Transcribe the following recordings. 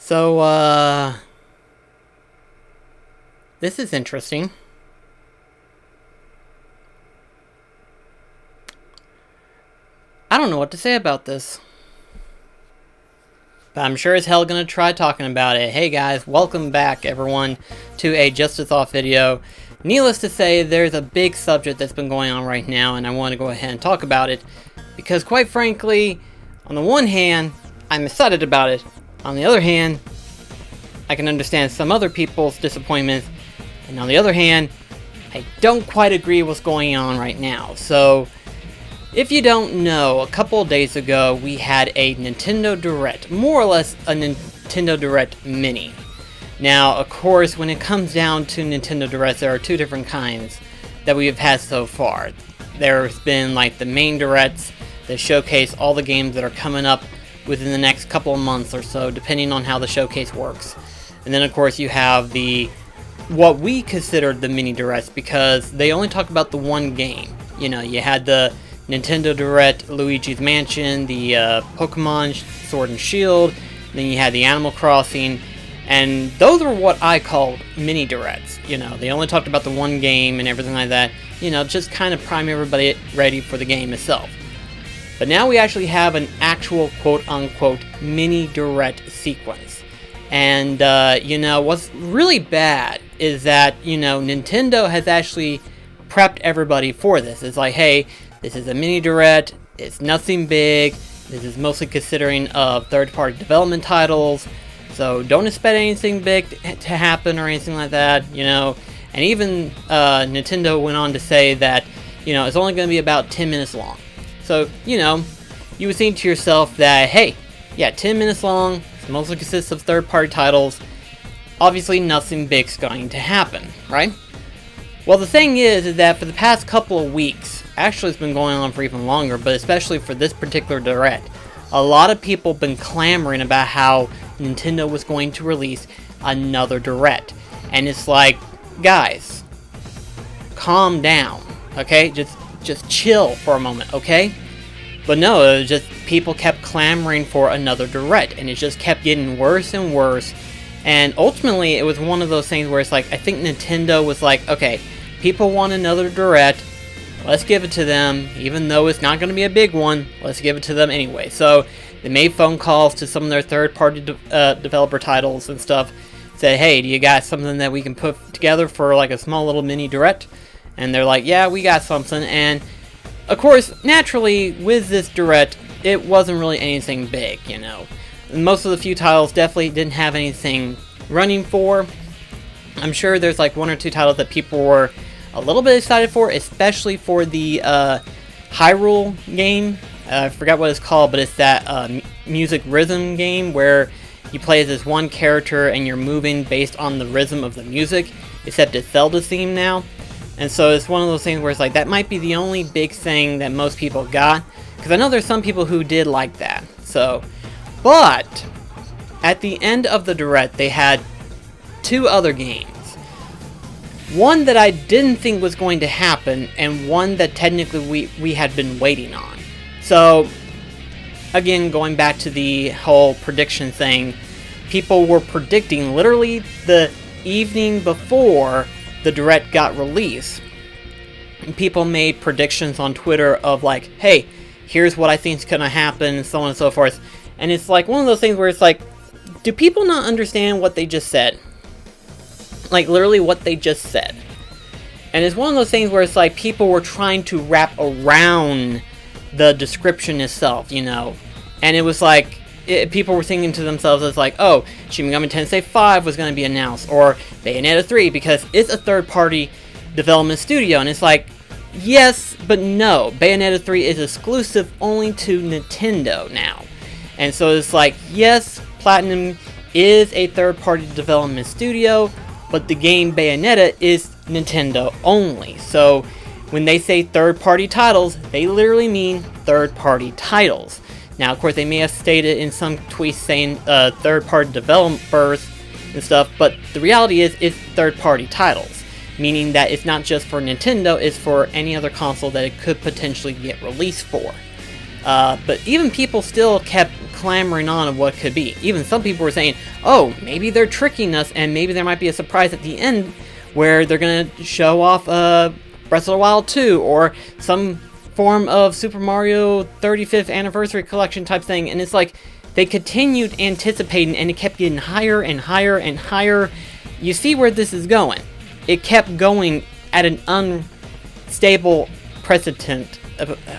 So, this is interesting. I don't know what to say about this. But I'm sure as hell gonna try talking about it. Hey guys, welcome back everyone to a Just a Thought video. Needless to say, there's a big subject that's been going on right now, and I want to go ahead and talk about it. Because quite frankly, on the one hand, I'm excited about it. On the other hand, I can understand some other people's disappointments. And on the other hand, I don't quite agree with what's going on right now. So, if you don't know, a couple of days ago we had a Nintendo Direct, more or less a Nintendo Direct Mini. Now, of course, when it comes down to Nintendo Directs, there are two different kinds that we've had so far. There's been like the main Directs that showcase all the games that are coming up within the next couple of months or so, depending on how the showcase works. And then of course you have the what we considered the mini Directs, because they only talk about the one game. You know, you had the Nintendo Direct Luigi's Mansion, the Pokemon Sword and Shield, then you had the Animal Crossing, and those were what I called mini Directs. You know, they only talked about the one game and everything like that, you know, just kind of prime everybody ready for the game itself. But now we actually have an actual quote-unquote mini Direct sequence. And, you know, what's really bad is that, you know, Nintendo has actually prepped everybody for this. It's like, hey, this is a mini Direct, it's nothing big, this is mostly considering of third-party development titles, so don't expect anything big to happen or anything like that, you know. And even Nintendo went on to say that, you know, it's only going to be about 10 minutes long. So, you know, you would think to yourself that, hey, yeah, 10 minutes long, it mostly consists of third-party titles, obviously nothing big's going to happen, right? Well, the thing is that for the past couple of weeks, actually it's been going on for even longer, but especially for this particular Direct, a lot of people have been clamoring about how Nintendo was going to release another Direct. And it's like, guys, calm down, okay? Just chill for a moment, okay? But no, it was just people kept clamoring for another Direct, and it just kept getting worse and worse. And ultimately, it was one of those things where it's like, I think Nintendo was like, okay, people want another Direct, let's give it to them, even though it's not going to be a big one, let's give it to them anyway. So, they made phone calls to some of their third-party developer titles and stuff, said, hey, do you got something that we can put together for like a small little mini Direct? And they're like, yeah, we got something. And of course, naturally, with this Direct, it wasn't really anything big, you know. Most of the few titles definitely didn't have anything running for. I'm sure there's like one or two titles that people were a little bit excited for, especially for the Hyrule game. I forgot what it's called, but it's that music rhythm game where you play as this one character and you're moving based on the rhythm of the music, except it's Zelda themed now. And so it's one of those things where it's like, that might be the only big thing that most people got. Because I know there's some people who did like that. So, but, at the end of the Direct, they had two other games. One that I didn't think was going to happen, and one that technically we had been waiting on. So, again, going back to the whole prediction thing, people were predicting literally the evening before the Direct got released. And people made predictions on Twitter of like, hey, here's what I think is gonna happen, and so on and so forth. And it's like one of those things where it's like, do people not understand what they just said? Like literally what they just said. And it's one of those things where it's like people were trying to wrap around the description itself, you know. And it was like, people were thinking to themselves, it's like, oh, Shin Megami Tensei 5 was going to be announced, or Bayonetta 3, because it's a third-party development studio. And it's like, yes, but no. Bayonetta 3 is exclusive only to Nintendo now. And so it's like, yes, Platinum is a third-party development studio, but the game Bayonetta is Nintendo only. So when they say third-party titles, they literally mean third-party titles. Now, of course, they may have stated in some tweets saying third-party developers and stuff, but the reality is it's third-party titles, meaning that it's not just for Nintendo, it's for any other console that it could potentially get released for. But even people still kept clamoring on of what could be. Even some people were saying, oh, maybe they're tricking us, and maybe there might be a surprise at the end where they're going to show off Breath of the Wild 2, or some form of Super Mario 35th Anniversary Collection type thing. And it's like, they continued anticipating, and it kept getting higher and higher and higher. You see where this is going. It kept going at an unstable precedent.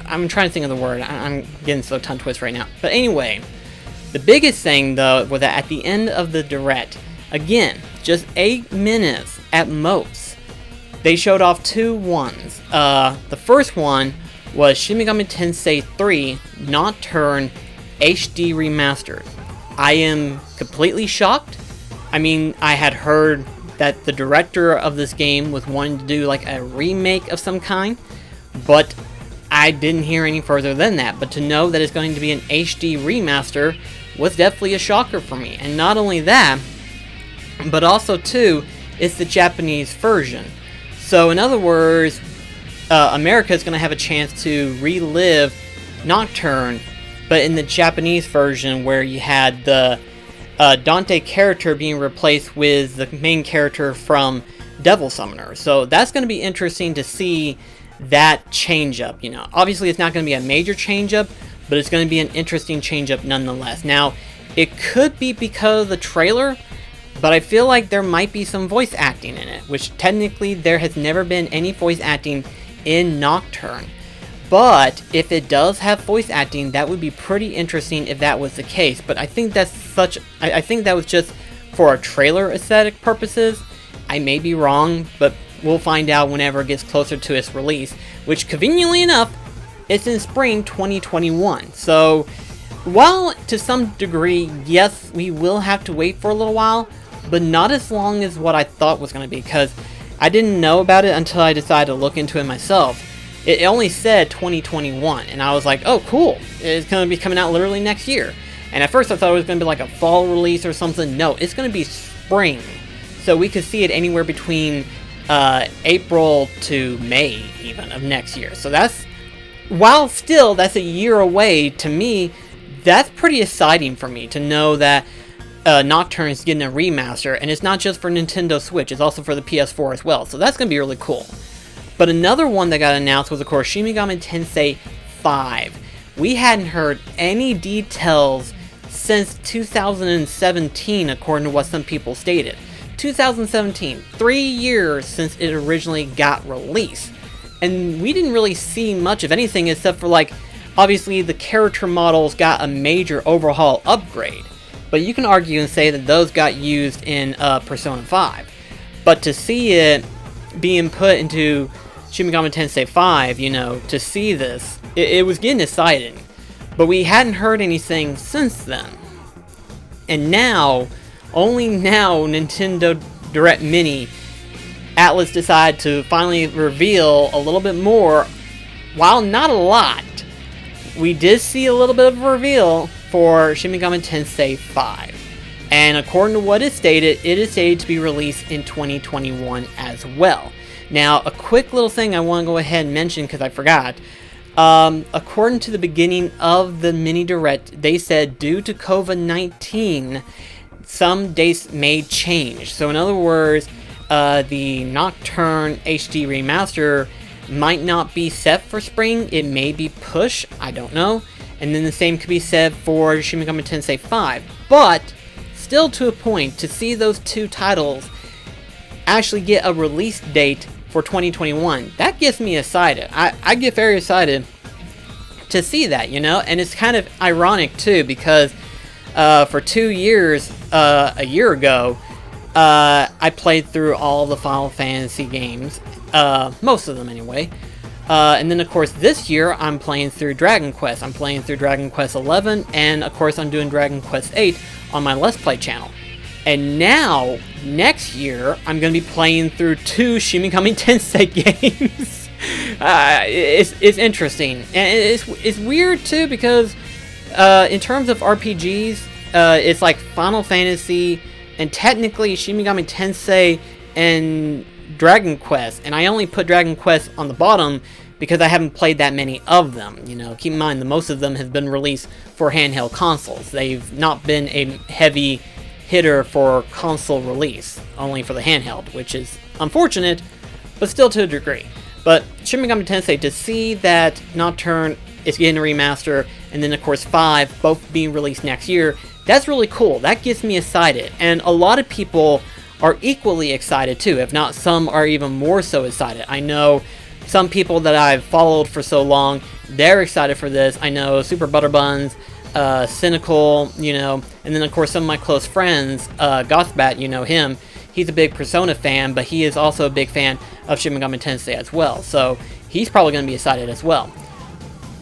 I'm trying to think of the word. I'm getting so tongue twist right now. But anyway, the biggest thing though was that at the end of the Direct, again, just 8 minutes at most, they showed off two ones. The first one was Shin Megami Tensei 3 Nocturne HD Remastered. I am completely shocked. I mean, I had heard that the director of this game was wanting to do like a remake of some kind, but I didn't hear any further than that. But to know that it's going to be an HD remaster was definitely a shocker for me. And not only that, but also too, it's the Japanese version. So in other words, America is going to have a chance to relive Nocturne, but in the Japanese version where you had the Dante character being replaced with the main character from Devil Summoner. So that's going to be interesting to see that change up. You know, obviously it's not going to be a major change up, but it's going to be an interesting change up nonetheless. Now, it could be because of the trailer, but I feel like there might be some voice acting in it, which technically there has never been any voice acting in Nocturne. But if it does have voice acting, that would be pretty interesting if that was the case. But I think that's I think that was just for a trailer aesthetic purposes. I may be wrong, but we'll find out whenever it gets closer to its release, which conveniently enough, it's in spring 2021. So while to some degree, yes, we will have to wait for a little while, but not as long as what I thought was going to be, because I didn't know about it until I decided to look into it myself. It only said 2021, and I was like, oh cool, it's going to be coming out literally next year. And at first I thought it was going to be like a fall release or something. No, it's going to be spring. So we could see it anywhere between April to May even of next year. So that's, while still that's a year away, to me, that's pretty exciting for me to know that Nocturne is getting a remaster, and it's not just for Nintendo Switch, it's also for the PS4 as well. So that's going to be really cool. But another one that got announced was, of course, Shin Megami Tensei 5. We hadn't heard any details since 2017, according to what some people stated. 2017, 3 years since it originally got released. And we didn't really see much of anything except for, like, obviously the character models got a major overhaul upgrade. But you can argue and say that those got used in Persona 5. But to see it being put into Shin Megami Tensei 5, you know, to see this, it was getting exciting. But we hadn't heard anything since then. And now, only now, Nintendo Direct Mini, Atlas decided to finally reveal a little bit more. While not a lot, we did see a little bit of a reveal for Shin Megami Tensei 5. And according to what it is stated to be released in 2021 as well. Now, a quick little thing I want to go ahead and mention because I forgot. According to the beginning of the mini direct, they said due to COVID-19, some dates may change. So in other words, the Nocturne HD Remaster might not be set for spring. It may be pushed. I don't know. And then the same could be said for Shin Megami Tensei 5. But still, to a point, to see those two titles actually get a release date for 2021, that gets me excited. I get very excited to see that, you know. And it's kind of ironic too, because for 2 years, a year ago, I played through all the Final Fantasy games, most of them anyway. And then of course this year I'm playing through Dragon Quest. I'm playing through Dragon Quest 11, and of course I'm doing Dragon Quest 8 on my Let's Play channel. And now, next year, I'm going to be playing through 2 Shin Megami Tensei games. It's interesting. And it's weird, too, because in terms of RPGs, it's like Final Fantasy, and technically Shin Megami Tensei and Dragon Quest. And I only put Dragon Quest on the bottom because I haven't played that many of them. You know, keep in mind that most of them have been released for handheld consoles. They've not been a heavy hitter for console release, only for the handheld, which is unfortunate, but still to a degree. But Shin Megami Tensei, to see that Nocturne is getting a remaster, and then of course 5 both being released next year, that's really cool. That gets me excited, and a lot of people are equally excited too. If not, some are even more so excited. I know some people that I've followed for so long, they're excited for this. I know Super Butterbuns, Cynical, you know, and then of course some of my close friends, Gothbat, you know him, he's a big Persona fan, but he is also a big fan of Shin Megami Tensei as well, so he's probably going to be excited as well.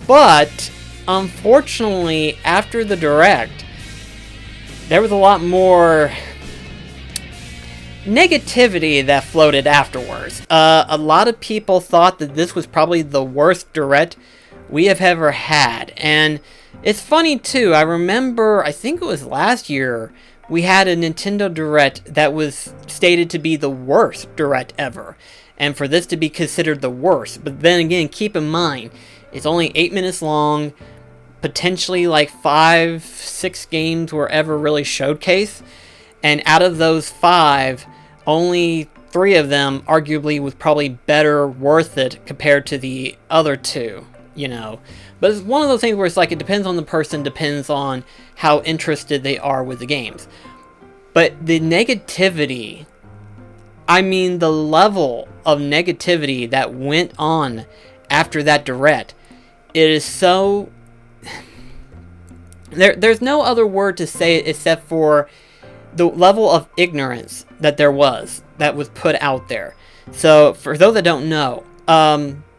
But unfortunately, after the Direct, there was a lot more negativity that floated afterwards. A lot of people thought that this was probably the worst Direct we have ever had, and it's funny too. I remember, I think it was last year, we had a Nintendo Direct that was stated to be the worst Direct ever, and for this to be considered the worst. But then again, keep in mind, it's only 8 minutes long, potentially like 5-6 games were ever really showcased, and out of those 5, only 3 of them arguably was probably better, worth it compared to the other 2, you know. But it's one of those things where it's like, it depends on the person, depends on how interested they are with the games. But the negativity, I mean the level of negativity that went on after that Direct, it is so... There's no other word to say it except for the level of ignorance that was put out there. So, for those that don't know,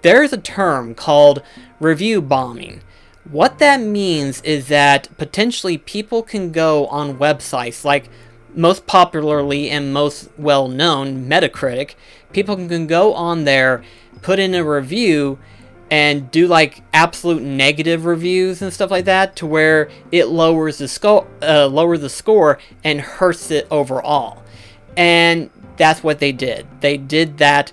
there's a term called review bombing. What that means is that potentially people can go on websites like, most popularly and most well-known, Metacritic. People can go on there, put in a review, and do like absolute negative reviews and stuff like that, to where it lowers the score and hurts it overall. And that's what they did. They did that.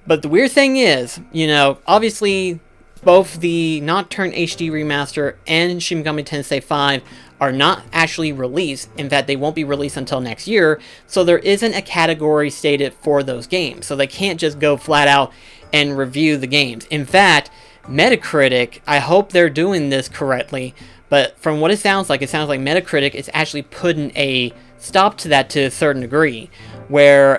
But the weird thing is, you know, obviously both the Nocturne HD Remaster and Shin Megami Tensei 5 are not actually released. In fact, they won't be released until next year, so there isn't a category stated for those games. So they can't just go flat out and review the games. In fact, Metacritic, I hope they're doing this correctly, but from what it sounds like Metacritic is actually putting a stop to that to a certain degree, where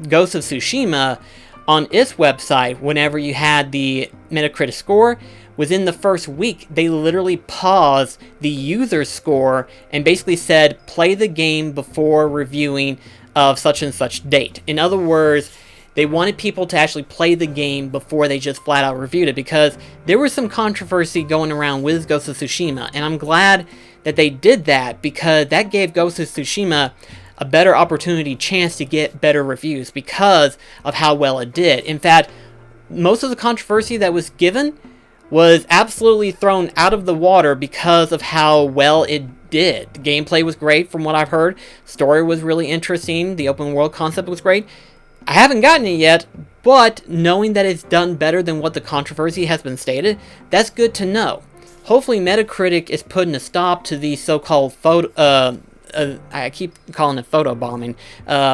Ghost of Tsushima, on its website, whenever you had the Metacritic score, within the first week, they literally paused the user score and basically said, play the game before reviewing of such and such date. In other words, they wanted people to actually play the game before they just flat out reviewed it, because there was some controversy going around with Ghost of Tsushima, and I'm glad that they did that, because that gave Ghost of Tsushima a better opportunity, chance to get better reviews because of how well it did. In fact, most of the controversy that was given was absolutely thrown out of the water because of how well it did. The gameplay was great from what I've heard. Story was really interesting. The open world concept was great. I haven't gotten it yet, but knowing that it's done better than what the controversy has been stated, that's good to know. Hopefully Metacritic is putting a stop to these so-called I keep calling it photo bombing,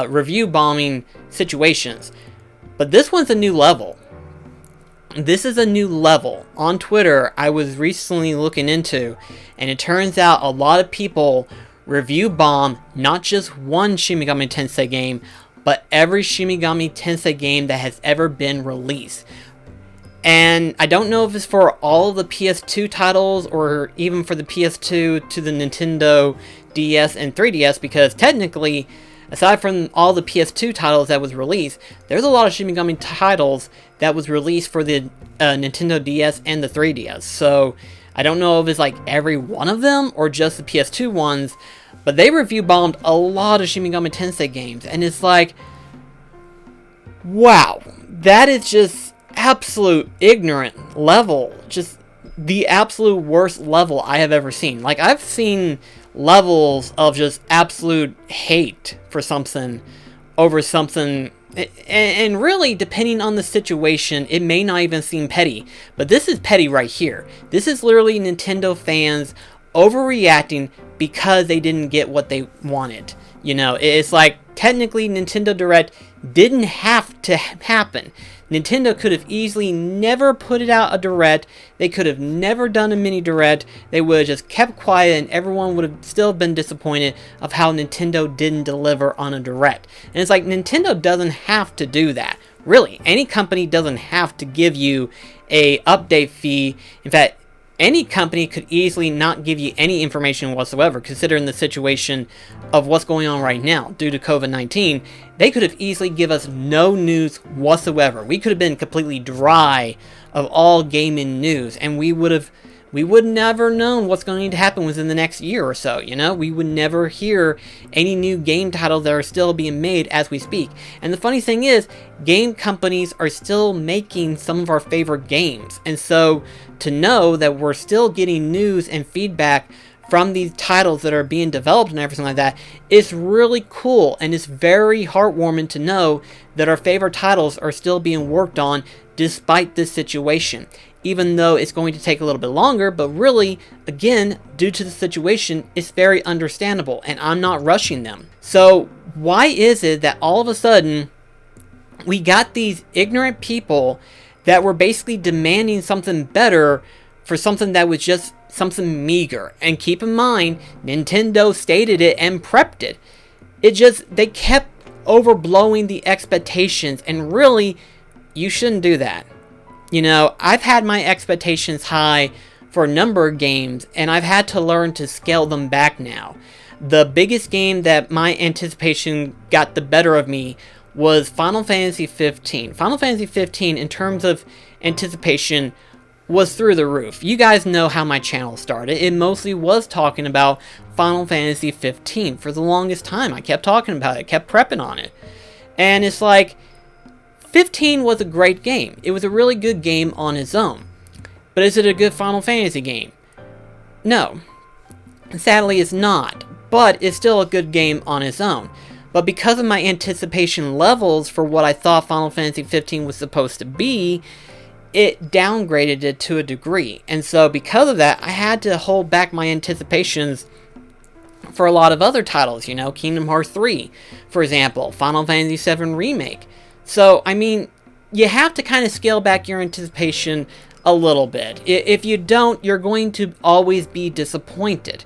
review bombing situations. But this one's a new level. This is a new level. On Twitter, I was recently looking into, and it turns out a lot of people review bomb not just one Shin Megami Tensei game, but every Shin Megami Tensei game that has ever been released. And I don't know if it's for all of the PS2 titles or even for the PS2 to the Nintendo DS and 3DS, because technically, aside from all the PS2 titles that was released, there's a lot of Shin Megami titles that was released for the Nintendo DS and the 3DS. So I don't know if it's like every one of them or just the PS2 ones, but they review bombed a lot of Shin Megami Tensei games, and it's like, wow, that is just absolute ignorant level, just the absolute worst level I have ever seen. Like, I've seen levels of just absolute hate for something over something. And really, depending on the situation, it may not even seem petty. But this is petty right here. This is literally Nintendo fans overreacting because they didn't get what they wanted. You know, it's like, technically, Nintendo Direct didn't have to happen. Nintendo could have easily never put it out a Direct. They could have never done a mini Direct. They would have just kept quiet and everyone would have still been disappointed of how Nintendo didn't deliver on a Direct. And it's like, Nintendo doesn't have to do that. Really, any company doesn't have to give you a update fee. In fact, any company could easily not give you any information whatsoever, considering the situation of what's going on right now due to COVID-19. They could have easily given us no news whatsoever. We could have been completely dry of all gaming news, and we would never known what's going to happen within the next year or so, you know? We would never hear any new game titles that are still being made as we speak. And the funny thing is, game companies are still making some of our favorite games. And so, to know that we're still getting news and feedback from these titles that are being developed and everything like that, is really cool. And it's very heartwarming to know that our favorite titles are still being worked on despite this situation. Even though it's going to take a little bit longer, but really, again, due to the situation, it's very understandable, and I'm not rushing them. So, why is it that all of a sudden, we got these ignorant people that were basically demanding something better for something that was just something meager? And keep in mind, Nintendo stated it and prepped it. They kept overblowing the expectations, and really, you shouldn't do that. You know, I've had my expectations high for a number of games, and I've had to learn to scale them back now. The biggest game that my anticipation got the better of me was Final Fantasy 15. Final Fantasy 15, in terms of anticipation, was through the roof. You guys know how my channel started. It mostly was talking about Final Fantasy 15 for the longest time. I kept talking about it, kept prepping on it. And it's like, 15 was a great game. It was a really good game on its own. But is it a good Final Fantasy game? No. Sadly, it's not. But it's still a good game on its own. But because of my anticipation levels for what I thought Final Fantasy 15 was supposed to be, it downgraded it to a degree. And so because of that, I had to hold back my anticipations for a lot of other titles. You know, Kingdom Hearts 3, for example. Final Fantasy 7 Remake. So, I mean, you have to kind of scale back your anticipation a little bit. If you don't, you're going to always be disappointed.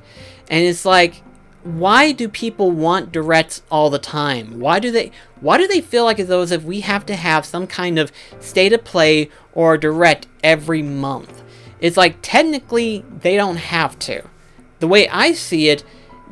And it's like, why do people want directs all the time? Why do they feel like as though if we have to have some kind of state of play or a direct every month? It's like, technically, they don't have to. The way I see it,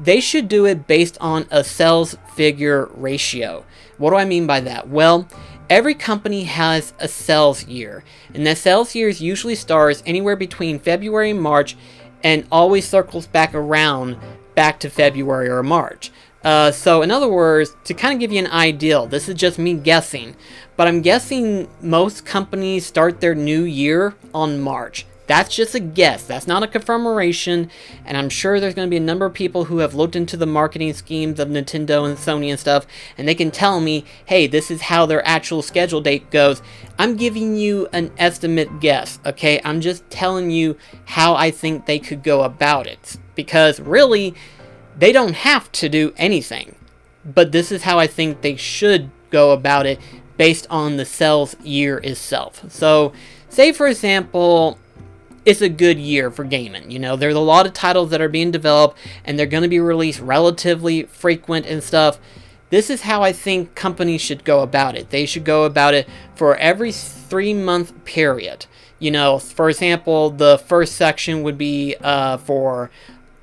they should do it based on a sales figure ratio. What do I mean by that? Well, every company has a sales year, and that sales year usually starts anywhere between February and March, and always circles back around back to February or March. So in other words, to kind of give you an idea, this is just me guessing, but I'm guessing most companies start their new year on March. That's just a guess. That's not a confirmation, and I'm sure there's going to be a number of people who have looked into the marketing schemes of Nintendo and Sony and stuff, and they can tell me, hey, this is how their actual schedule date goes. I'm giving you an estimate guess, okay? I'm just telling you how I think they could go about it, because really, they don't have to do anything, but this is how I think they should go about it based on the sales year itself. So, say for example, it's a good year for gaming. You know, there's a lot of titles that are being developed, and they're going to be released relatively frequent and stuff. This is how I think companies should go about it. They should go about it for every 3-month period. You know, for example, the first section would be for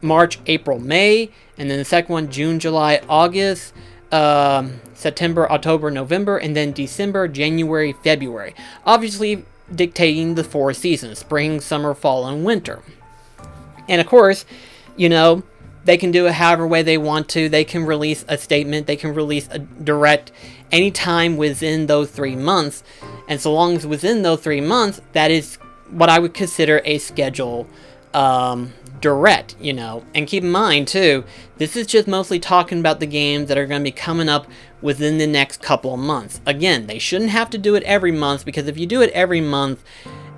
March, April, May, and then the second one, June, July, August, September, October, November, and then December, January, February. Obviously, dictating the 4 seasons: spring, summer, fall, and winter. And of course, you know, they can do it however way they want to. They can release a statement, they can release a direct anytime within those 3 months, and so long as within those 3 months, that is what I would consider a schedule Direct, you know. And keep in mind, too, this is just mostly talking about the games that are going to be coming up within the next couple of months. Again, they shouldn't have to do it every month, because if you do it every month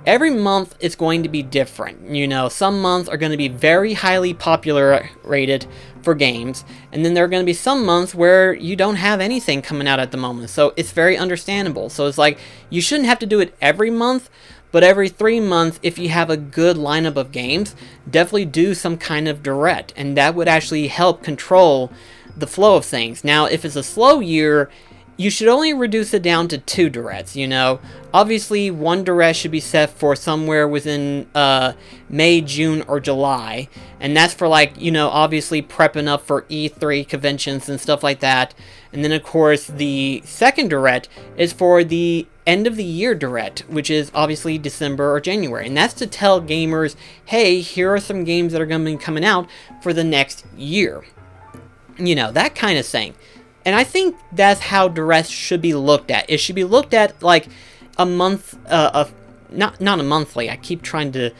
it's going to be different. You know, some months are going to be very highly popular rated for games, and then there are going to be some months where you don't have anything coming out at the moment, so it's very understandable. So it's like, you shouldn't have to do it every month, but every 3 months, if you have a good lineup of games, definitely do some kind of direct, and that would actually help control the flow of things. Now, if it's a slow year, you should only reduce it down to 2 directs, you know. Obviously, 1 direct should be set for somewhere within May, June, or July. And that's for, like, you know, obviously prepping up for E3 conventions and stuff like that. And then, of course, the second direct is for the end of the year direct, which is obviously December or January. And that's to tell gamers, hey, here are some games that are going to be coming out for the next year. You know, that kind of thing. And I think that's how Directs should be looked at. It should be looked at like a month, not a monthly. I keep trying to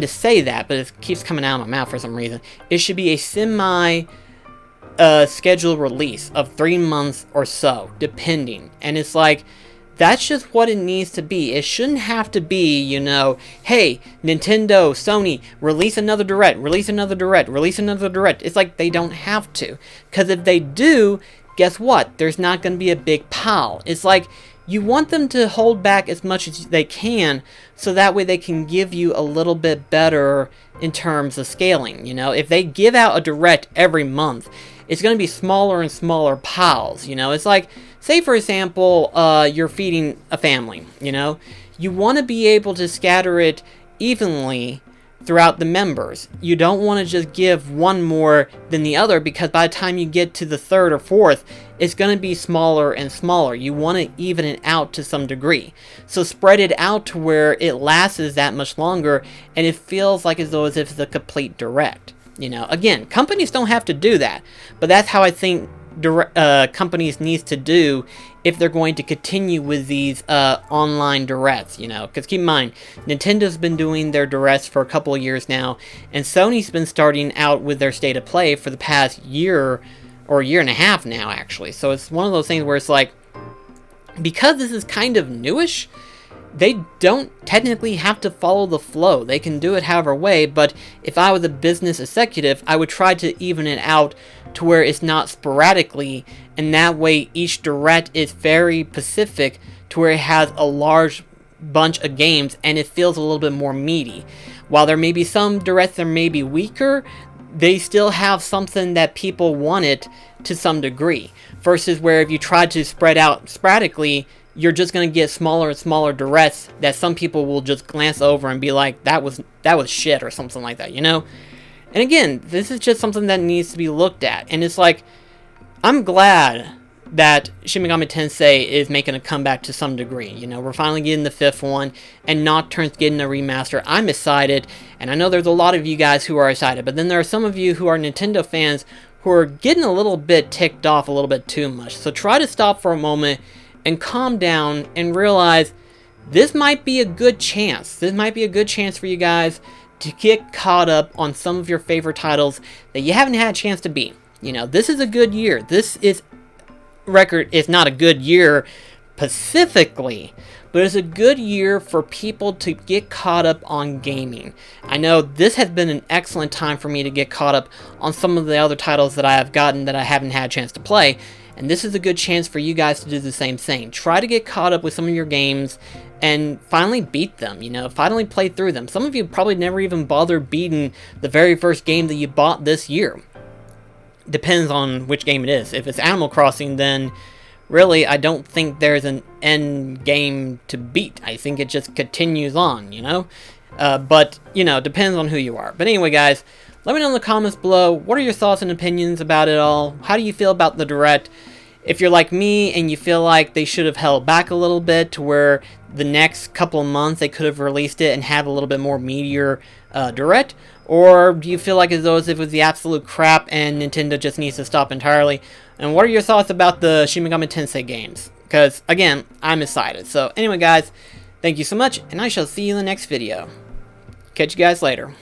say that, but it keeps coming out of my mouth for some reason. It should be a scheduled release of 3 months or so, depending. And it's like, that's just what it needs to be. It shouldn't have to be, you know, hey, Nintendo, Sony, release another Direct, release another Direct, release another Direct. It's like, they don't have to. Because if they do, guess what? There's not going to be a big pile. It's like, you want them to hold back as much as they can, so that way they can give you a little bit better in terms of scaling, you know? If they give out a Direct every month, it's going to be smaller and smaller piles, you know? It's like, say for example, you're feeding a family, you know? You want to be able to scatter it evenly throughout the members. You don't want to just give one more than the other, because by the time you get to the third or fourth, it's going to be smaller and smaller. You want to even it out to some degree. So spread it out to where it lasts that much longer, and it feels like as though as if it's a complete Direct. You know, again, companies don't have to do that, but that's how I think companies needs to do if they're going to continue with these online Directs, you know. Because keep in mind, Nintendo's been doing their Directs for a couple of years now, and Sony's been starting out with their State of Play for the past year or year and a half now, actually. So it's one of those things where it's like, because this is kind of newish, they don't technically have to follow the flow. They can do it however way, but if I was a business executive, I would try to even it out to where it's not sporadically, and that way each Direct is very specific to where it has a large bunch of games and it feels a little bit more meaty. While there may be some Directs that may be weaker, they still have something that people wanted to some degree, versus where if you try to spread out sporadically, you're just going to get smaller and smaller Directs that some people will just glance over and be like, that was shit or something like that, you know? And again, this is just something that needs to be looked at. And it's like, I'm glad that Shin Megami Tensei is making a comeback to some degree. You know, we're finally getting the 5th one, and Nocturne's getting a remaster. I'm excited, and I know there's a lot of you guys who are excited, but then there are some of you who are Nintendo fans who are getting a little bit ticked off a little bit too much. So try to stop for a moment and calm down and realize this might be a good chance. This might be a good chance for you guys to get caught up on some of your favorite titles that you haven't had a chance to beat. You know, this is a good year. This is record is not a good year specifically, but it's a good year for people to get caught up on gaming. I know this has been an excellent time for me to get caught up on some of the other titles that I have gotten that I haven't had a chance to play. And this is a good chance for you guys to do the same thing. Try to get caught up with some of your games and finally beat them, you know, finally play through them. Some of you probably never even bothered beating the very first game that you bought this year. Depends on which game it is. If it's Animal Crossing, then really I don't think there's an end game to beat. I think it just continues on, you know? But, you know, depends on who you are. But anyway, guys, let me know in the comments below, what are your thoughts and opinions about it all? How do you feel about the Direct? If you're like me and you feel like they should have held back a little bit to where the next couple of months they could have released it and have a little bit more meatier Direct, or do you feel like as though as if it was the absolute crap and Nintendo just needs to stop entirely? And what are your thoughts about the Shin Megami Tensei games? Because, again, I'm excited. So, anyway, guys, thank you so much, and I shall see you in the next video. Catch you guys later.